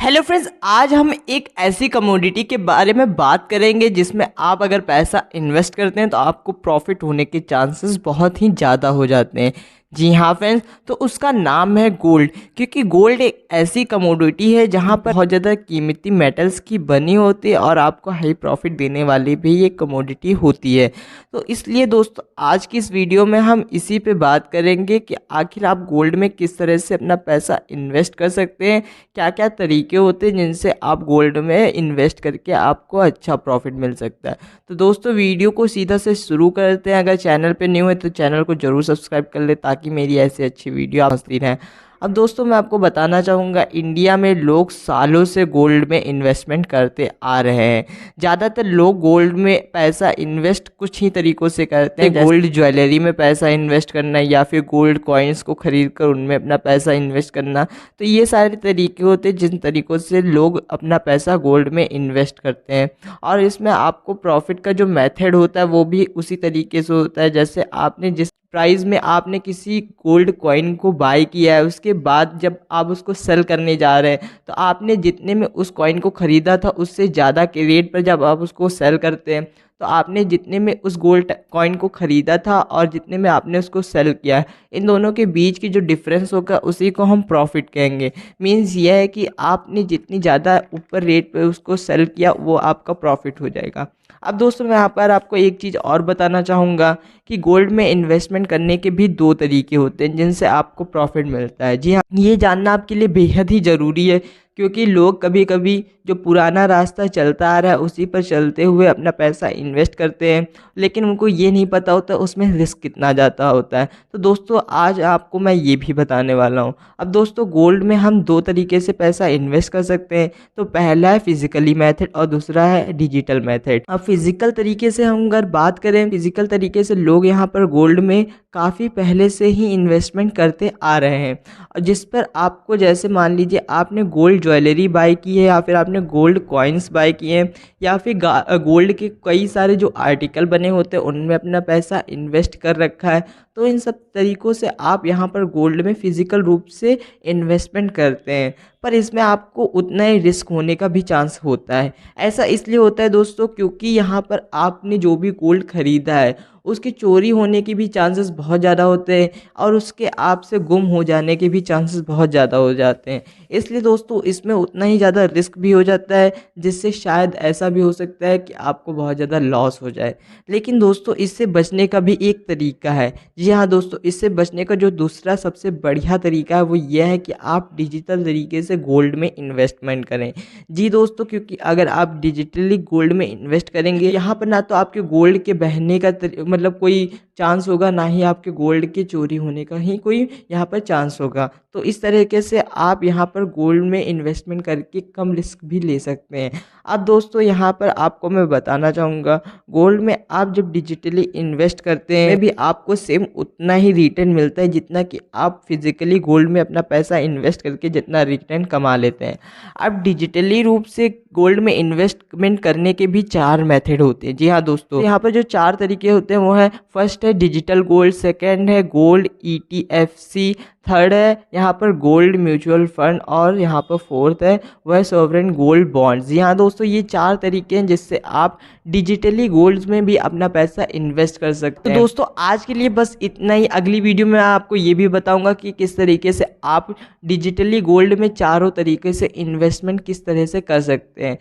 Hello friends, आज हम एक ऐसी कमोडिटी के बारे में बात करेंगे जिसमें आप अगर पैसा इन्वेस्ट करते हैं तो आपको प्रॉफिट होने के चांसेस बहुत ही ज़्यादा हो जाते हैं। जी हाँ फ्रेंड्स, तो उसका नाम है गोल्ड। क्योंकि गोल्ड एक ऐसी कमोडिटी है जहाँ पर बहुत ज़्यादा कीमती मेटल्स की बनी होती है और आपको हाई प्रॉफिट देने वाली भी ये कमोडिटी होती है। तो इसलिए दोस्तों, आज की इस वीडियो में हम इसी पे बात करेंगे कि आखिर आप गोल्ड में किस तरह से अपना पैसा इन्वेस्ट कर सकते हैं, क्या क्या तरीके होते हैं जिनसे आप गोल्ड में इन्वेस्ट करके आपको अच्छा प्रॉफिट मिल सकता है। तो दोस्तों, वीडियो को सीधा से शुरू करते हैं। अगर चैनल पे न्यू है तो चैनल को जरूर सब्सक्राइब कर ले ताकि मेरी ऐसी अच्छी वीडियो आप हंसती रहें। अब दोस्तों, मैं आपको बताना चाहूँगा, इंडिया में लोग सालों से गोल्ड में इन्वेस्टमेंट करते आ रहे हैं। ज़्यादातर लोग गोल्ड में पैसा इन्वेस्ट कुछ ही तरीक़ों से करते हैं। गोल्ड ज्वेलरी में पैसा इन्वेस्ट करना या फिर गोल्ड कॉइन्स को खरीद कर उनमें अपना पैसा इन्वेस्ट करना। तो ये सारे तरीके होते हैं जिन तरीक़ों से लोग अपना पैसा गोल्ड में इन्वेस्ट करते हैं। और इसमें आपको प्रॉफिट का जो मेथड होता है वो भी उसी तरीके से होता है। जैसे आपने जिस प्राइस में आपने किसी गोल्ड कॉइन को बाय किया है, उसके बाद जब आप उसको सेल करने जा रहे हैं तो आपने जितने में उस कॉइन को ख़रीदा था उससे ज़्यादा के रेट पर जब आप उसको सेल करते हैं तो आपने जितने में उस गोल्ड कॉइन को ख़रीदा था और जितने में आपने उसको सेल किया है, इन दोनों के बीच की जो डिफरेंस होगा उसी को हम प्रॉफिट कहेंगे। मीन्स यह है कि आपने जितनी ज़्यादा ऊपर रेट पे उसको सेल किया वो आपका प्रॉफिट हो जाएगा। अब दोस्तों, मैं यहाँ पर आपको एक चीज़ और बताना चाहूँगा कि गोल्ड में इन्वेस्टमेंट करने के भी दो तरीके होते हैं जिनसे आपको प्रॉफिट मिलता है। जी हाँ, ये जानना आपके लिए बेहद ही ज़रूरी है क्योंकि लोग कभी कभी जो पुराना रास्ता चलता आ रहा है उसी पर चलते हुए अपना पैसा इन्वेस्ट करते हैं, लेकिन उनको ये नहीं पता होता उसमें रिस्क कितना ज़्यादा होता है। तो दोस्तों, आज आपको मैं ये भी बताने वाला हूँ। अब दोस्तों, गोल्ड में हम दो तरीके से पैसा इन्वेस्ट कर सकते हैं। तो पहला है फिजिकली मेथड और दूसरा है डिजिटल मेथड। अब फिजिकल तरीके से हम अगर बात करें, फिजिकल तरीके से लोग यहाँ पर गोल्ड में काफ़ी पहले से ही इन्वेस्टमेंट करते आ रहे हैं। और जिस पर आपको, जैसे मान लीजिए आपने गोल्ड ज्वेलरी बाय की है या फिर आपने गोल्ड कॉइन्स बाय किए हैं या फिर गोल्ड के कई सारे जो आर्टिकल बने होते हैं उनमें अपना पैसा इन्वेस्ट कर रखा है, तो इन सब तरीक़ों से आप यहाँ पर गोल्ड में फ़िज़िकल रूप से इन्वेस्टमेंट करते हैं। पर इसमें आपको उतना ही रिस्क होने का भी चांस होता है। ऐसा इसलिए होता है दोस्तों क्योंकि यहाँ पर आपने जो भी गोल्ड ख़रीदा है उसकी चोरी होने की भी चांसेस बहुत ज़्यादा होते हैं और उसके आपसे गुम हो जाने के भी चांसेस बहुत ज़्यादा हो जाते हैं। इसलिए दोस्तों, इसमें उतना ही ज़्यादा रिस्क भी हो जाता है जिससे शायद ऐसा भी हो सकता है कि आपको बहुत ज़्यादा लॉस हो जाए। लेकिन दोस्तों, इससे बचने का भी एक तरीका है। जी हाँ दोस्तों, इससे बचने का जो दूसरा सबसे बढ़िया तरीका है वो यह है कि आप डिजिटल तरीके से गोल्ड में इन्वेस्टमेंट करें। जी दोस्तों, क्योंकि अगर आप डिजिटली गोल्ड में इन्वेस्ट करेंगे, यहाँ पर ना तो आपके गोल्ड के बहने का मतलब कोई चांस होगा, ना ही आपके गोल्ड के चोरी होने का ही कोई यहाँ पर चांस होगा। तो इस तरीके से आप यहाँ पर गोल्ड में इन्वेस्टमेंट करके कम रिस्क भी ले सकते हैं। अब दोस्तों, यहाँ पर आपको मैं बताना चाहूँगा, गोल्ड में आप जब डिजिटली इन्वेस्ट करते हैं भी आपको सेम उतना ही रिटर्न मिलता है जितना कि आप फिजिकली गोल्ड में अपना पैसा इन्वेस्ट करके जितना रिटर्न कमा लेते हैं। अब डिजिटली रूप से गोल्ड में इन्वेस्टमेंट करने के भी चार मेथड होते हैं। जी हाँ दोस्तों, यहाँ पर जो चार तरीके होते हैं वो है, फर्स्ट है डिजिटल गोल्ड, सेकंड है गोल्ड ETFC, थर्ड है यहाँ पर गोल्ड म्यूचुअल फंड और यहाँ पर फोर्थ है वह सॉवरेन गोल्ड बॉन्ड्स। जी हाँ दोस्तों, ये चार तरीके हैं जिससे आप डिजिटली गोल्ड्स में भी अपना पैसा इन्वेस्ट कर सकते हैं। तो दोस्तों, आज के लिए बस इतना ही। अगली वीडियो में आपको ये भी बताऊंगा कि किस तरीके से आप डिजिटली गोल्ड में चारों तरीके से इन्वेस्टमेंट किस तरह से कर सकते हैं।